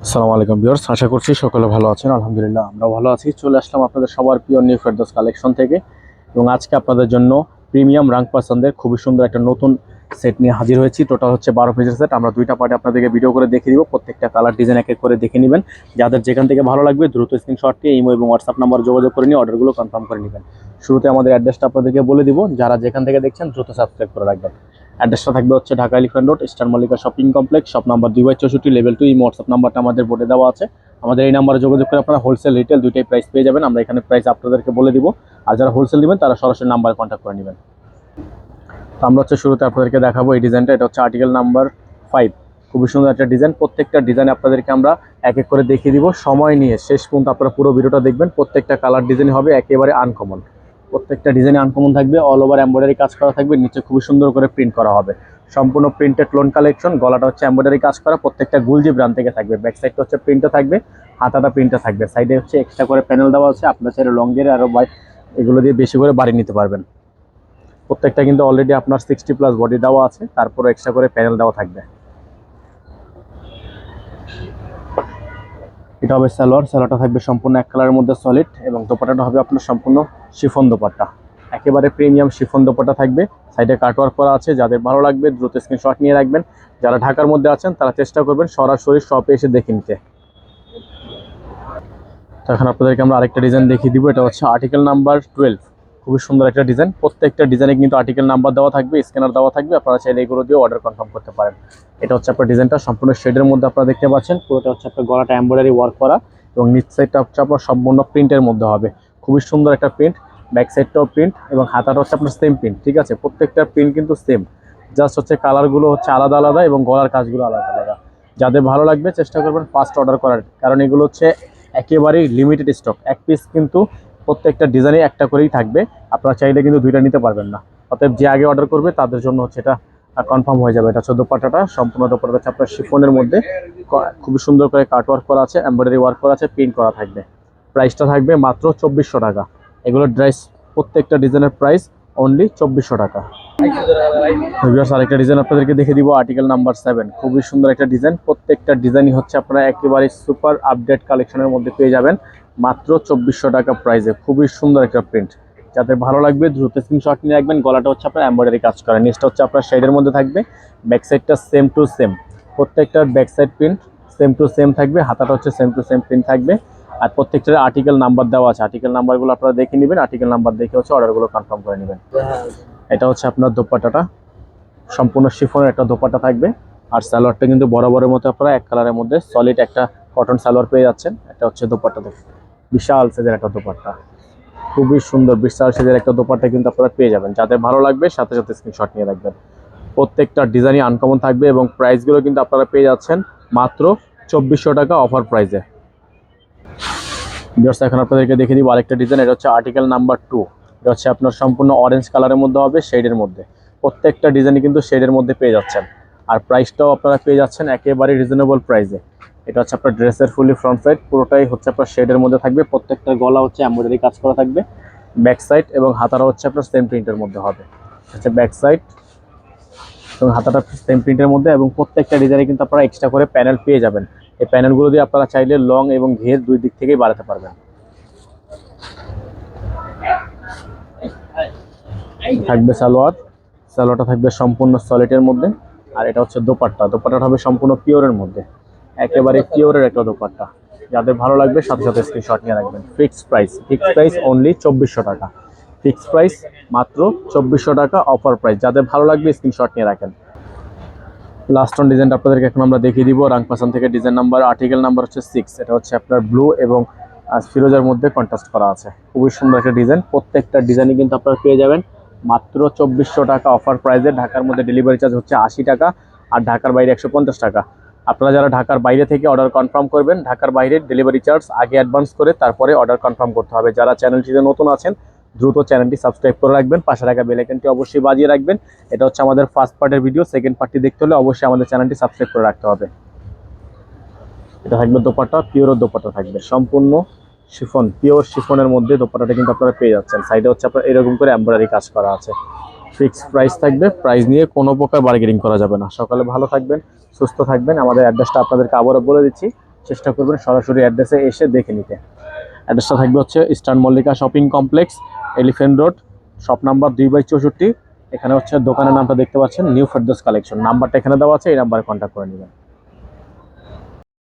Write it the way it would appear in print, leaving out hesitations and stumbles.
আসসালামু আলাইকুম ভিউয়ার্স, আশা করছি সকলে ভালো আছেন। আলহামদুলিল্লাহ আমরা ভালো আছি। চলে আসলাম আপনাদের সবার প্রিয় নিউ ফেরদৌস কালেকশন থেকে এবং আজকে আপনাদের জন্য প্রিমিয়াম রাং পছন্দের খুবই সুন্দর একটা নতুন সেট নিয়ে হাজির হয়েছি। টোটাল হচ্ছে 12 পিসের সেট। আমরা দুইটা পার্টে আপনাদেরকে ভিডিও করে দেখিয়ে দিব। প্রত্যেকটা কালার ডিজাইন এক এক করে দেখে নেবেন। যাদের যেখান থেকে ভালো লাগবে দ্রুত স্ক্রিনশট দিয়ে ইমো এবং হোয়াটসঅ্যাপ নাম্বার যোগাযোগ করে নিয়ে অর্ডারগুলো কনফার্ম করে নেবেন। শুরুতে আমাদের অ্যাড্রেসটা আপনাদেরকে বলে দিব, যারা যেখান থেকে দেখছেন দ্রুত সাবস্ক্রাইব করে রাখবেন। অ্যাড্রেসটা থাকবে হচ্ছে Dhaka elephant road, star Mallika shopping complex, shop number 2/64, level 2। Imo WhatsApp নাম্বারটা আমাদের বোর্ডে দেওয়া আছে। আমাদের এই নাম্বারে যোগাযোগ করে আপনারা হোলসেল রিটেল দুইটাই প্রাইস পেয়ে যাবেন। আমরা এখানে প্রাইস আপনাদেরকে বলে দিব, আর যারা হোলসেল নেবেন তারা সরাসরি নাম্বারে কন্ট্যাক্ট করে নেবেন। তো আমরা হচ্ছে শুরুতে আপনাদেরকে দেখাবো এই ডিজাইনটা। এটা হচ্ছে আর্টিকেল নাম্বার 5। খুবই সুন্দর একটা ডিজাইন। প্রত্যেকটা ডিজাইন আপনাদেরকে আমরা এক এক করে দেখিয়ে দিব। সময় নিয়ে শেষ পর্যন্ত আপনারা পুরো ভিডিওটা দেখবেন। প্রত্যেকটা কালার ডিজাইন হবে একেবারে আনকমন। প্রত্যেকটা ডিজাইন আনকমন থাকবে, অল ওভার এমব্রয়ডারি কাজ করা থাকবে, নিচে খুবই সুন্দর করে প্রিন্ট করা হবে। সম্পূর্ণ প্রিন্টেড লোন কালেকশন। গলাটা হচ্ছে এমব্রয়ডারি কাজ করা, প্রত্যেকটা গুলজি ব্র্যান্ড থেকে থাকবে। ব্যাক সাইডটা হচ্ছে প্রিন্টে থাকবে, হাতাটা প্রিন্টে থাকবে। সাইডে হচ্ছে এক্সট্রা করে প্যানেল দেওয়া আছে, আপনার চাইলে লংয়ের আরও এগুলো দিয়ে বেশি করে বাড়ি নিতে পারবেন। প্রত্যেকটা কিন্তু অলরেডি আপনার 60+ বডি দেওয়া আছে, তারপরে এক্সট্রা করে প্যানেল দেওয়া থাকবে। এটা হবে সালোয়ারটা থাকবে সম্পূর্ণ এক কালারের মধ্যে সলিড, এবং দোপাট্টাটা হবে আপনার সম্পূর্ণ শিফন দোপাট্টা। একেবারে প্রিমিয়াম শিফন দোপাট্টা থাকবে। সাইডে কাটওয়ার্ক করা আছে। যাদের ভালো লাগবে দ্রুত স্ক্রিনশট নিয়ে রাখবেন। যারা ঢাকার মধ্যে আছেন তারা চেষ্টা করবেন সরাসরি শপে এসে দেখে নিতে। তো এখন আপনাদেরকে আমরা আরেকটা ডিজাইন দেখিয়ে দিব। এটা হচ্ছে আর্টিকেল নাম্বার 12। খুবই সুন্দর একটা ডিজাইন। প্রত্যেকটা ডিজাইনে কিন্তু আর্টিকেল নাম্বার দেওয়া থাকবে, স্ক্যানার দেওয়া থাকবে। আপনারা চাইলে এগুলো দিয়ে অর্ডার কনফার্ম করতে পারেন। এটা হচ্ছে আপনার ডিজাইনটা সম্পূর্ণ শেডের মধ্যে আপনারা দেখতে পাচ্ছেন। পুরোটা হচ্ছে আপনার গলাটা এমব্রয়ডারি ওয়ার্ক করা, এবং নিচ সাইডটা হচ্ছে আপনার সম্পূর্ণ প্রিন্টের মধ্যে হবে। খুবই সুন্দর একটা প্রিন্ট। ব্যাক সাইডটাও প্রিন্ট এবং হাতাটা হচ্ছে আপনার সেম প্রিন্ট। ঠিক আছে, প্রত্যেকটা প্রিন্ট কিন্তু সেম, জাস্ট হচ্ছে কালারগুলো হচ্ছে আলাদা আলাদা এবং গলার কাজগুলো আলাদা আলাদা। যাদের ভালো লাগবে চেষ্টা করবেন ফার্স্ট অর্ডার করার, কারণ এগুলো হচ্ছে একেবারেই লিমিটেড স্টক। এক পিস কিন্তু প্রত্যেকটা ডিজাইনে একটা করেই থাকবে। আপনারা চাইলে কিন্তু দুইটা নিতে পারবেন না। অতএব যে আগে অর্ডার করবে তাদের জন্য হচ্ছে এটা কনফার্ম হয়ে যাবে। এটা হচ্ছে দোপাট্টাটা, সম্পূর্ণ দোপাট্টা হচ্ছে আপনার শিফনের মধ্যে খুবই সুন্দর করে কাট ওয়ার্ক করা আছে, এমব্রয়ডারি ওয়ার্ক করা আছে, প্রিন্ট করা থাকবে। প্রাইসটা থাকবে মাত্র 2400 টাকা। এগুলোর ড্রেস প্রত্যেকটা ডিজাইনের প্রাইস অনলি 2400 টাকা। আরেকটা ডিজাইন আপনাদেরকে দেখে দিব, আর্টিকেল নাম্বার 7। খুবই সুন্দর একটা ডিজাইন। প্রত্যেকটা ডিজাইনই হচ্ছে আপনারা একেবারে সুপার আপডেট কালেকশনের মধ্যে পেয়ে যাবেন মাত্র 2400 টাকা প্রাইসে। খুবই সুন্দর একটা প্রিন্ট। যাদের ভালো লাগবে দ্রুত স্ক্রিনশট নিয়ে রাখবেন। গলাটা হচ্ছে আপনার এমব্রয়ডারি কাজ করা, নিচটা হচ্ছে আপনার শেডের মধ্যে থাকবে। ব্যাক সাইডটা সেম টু সেম, প্রত্যেকটার back side print same to same থাকবে। হাতাটা হচ্ছে সেম টু সেম প্রিন্ট থাকবে। আর প্রত্যেকটার আর্টিকেল নাম্বার দেওয়া আছে। আর্টিকেল নাম্বারগুলো আপনারা দেখে নেবেন। আর্টিকেল নাম্বার দেখে হচ্ছে অর্ডারগুলো কনফার্ম করে নেবেন। এটা হচ্ছে আপনার দোপাট্টাটা, সম্পূর্ণ শিফনের একটা দোপাট্টা থাকবে। আর সালোয়ারটা কিন্তু বরাবরের মতো আপনারা এক কালারের মধ্যে সলিড একটা কটন সালোয়ার পেয়ে যাচ্ছেন। এটা হচ্ছে দোপাট্টা, বিশাল সাইজের একটা দোপাট্টা। খুবই সুন্দর বিশাল সাইজের একটা দোপাট্টা কিন্তু আপনারা পেয়ে যাবেন। যাদের ভালো লাগবে সাথে সাথে স্ক্রিনশট নিয়ে রাখবেন। প্রত্যেকটা ডিজাইনই আনকমন থাকবে এবং প্রাইসগুলো কিন্তু আপনারা পেয়ে যাচ্ছেন মাত্র 2400 টাকা অফার প্রাইসে। এখন আপনাদেরকে দেখে দিব আরেকটা ডিজাইন। এটা হচ্ছে আর্টিকেল নাম্বার 2। এটা হচ্ছে আপনার সম্পূর্ণ অরেঞ্জ কালারের মধ্যে হবে, শেডের মধ্যে। প্রত্যেকটা ডিজাইনই কিন্তু শেডের মধ্যে পেয়ে যাচ্ছেন। আর প্রাইসটাও আপনারা পেয়ে যাচ্ছেন একেবারে রিজনেবল প্রাইসে। এটা হচ্ছে আপনার ড্রেসের ফুলি ফ্রন্ট সাইড, পুরোটাই হচ্ছে আপনার শেডের মধ্যে থাকবে। প্রত্যেকটা গলা হচ্ছে এমব্রয়ডারি কাজ করা থাকবে। ব্যাক সাইড এবং হাতারা হচ্ছে আপনার সেম প্রিন্টের মধ্যে হবে। হচ্ছে ব্যাক সাইড এবং হাতাটা সেম প্রিন্টের মধ্যে, এবং প্রত্যেকটা ডিজাইনে কিন্তু আপনারা এক্সট্রা করে প্যানেল পেয়ে যাবেন। এই প্যানেলগুলো দিয়ে আপনারা চাইলে লং এবং ঘের দুই দিক থেকেই বাড়াতে পারবেন। থাকবে সালোয়ারটা থাকবে সম্পূর্ণ সলিডের মধ্যে। আর এটা হচ্ছে দোপাট্টাটা হবে সম্পূর্ণ পিওরের মধ্যে, একেবারে পিওরের একটা দোপাট্টা। যাদের ভালো লাগবে সাথে সাথে স্ক্রিনশট নিয়ে রাখবেন। ফিক্সড প্রাইস অনলি 2400 টাকা। ফিক্সড প্রাইস মাত্র 2400 টাকা অফার প্রাইস। যাদের ভালো লাগবে স্ক্রিনশট নিয়ে রাখেন। লাস্ট অন ডিজাইনটা আপনাদেরকে এখন আমরা দেখিয়ে দিব রাংপাসান থেকে। ডিজাইন নাম্বার আর্টিকেল নাম্বার হচ্ছে 6। এটা হচ্ছে আপনার ব্লু এবং ফিরোজার মধ্যে কন্ট্রাস্ট করা আছে। খুবই সুন্দর একটা ডিজাইন। প্রত্যেকটা ডিজাইনই কিন্তু আপনারা পেয়ে যাবেন মাত্র 2400 টাকা অফার প্রাইসে। ঢাকার মধ্যে ডেলিভারি চার্জ হচ্ছে 80 টাকা, আর ঢাকার বাইরে 150 টাকা। আপনারা যারা ঢাকার বাইরে থেকে অর্ডার কনফার্ম করবেন, ঢাকার বাইরে ডেলিভারি চার্জ আগে অ্যাডভান্স করে তারপরে অর্ডার কনফার্ম করতে হবে। যারা চ্যানেলটিতে নতুন আছেন দ্রুত চ্যানেলটি সাবস্ক্রাইব করে রাখবেন, পাশে রাখা বেল আইকনটি অবশ্যই বাজিয়ে রাখবেন। এটা হচ্ছে আমাদের ফার্স্ট পার্টের ভিডিও। সেকেন্ড পার্টটি দেখতে হলে অবশ্যই আমাদের চ্যানেলটি সাবস্ক্রাইব করে রাখতে হবে। এটা থাকবে দোপাট্টা, পিওর দোপাট্টা থাকবে, সম্পূর্ণ শিফন, পিওর শিফনের মধ্যে দোপাট্টাটা কিন্তু আপনারা পেয়ে যাচ্ছেন। সাইডে হচ্ছে আপনার এরকম করে এমব্রয়ডারি কাজ করা আছে। ফিক্সড প্রাইস থাকবে, প্রাইস নিয়ে কোনো প্রকার বার্গেনিং করা যাবে না। সকালে ভালো থাকবেন, সুস্থ থাকবেন। আমাদের অ্যাড্রেসটা আপনাদেরকে আবারও বলে দিচ্ছি, চেষ্টা করবেন সরাসরি অ্যাড্রেসে এসে দেখে নিতে। অ্যাড্রেসটা থাকবে হচ্ছে eastern Mallika shopping complex, elephant road, shop number 2/64। এখানে হচ্ছে দোকানের নামটা দেখতে পাচ্ছেন, নিউ ফেরদৌস কালেকশন। নাম্বারটা এখানে দেওয়া আছে, এই নাম্বারে কন্ট্যাক্ট করে নেবেন।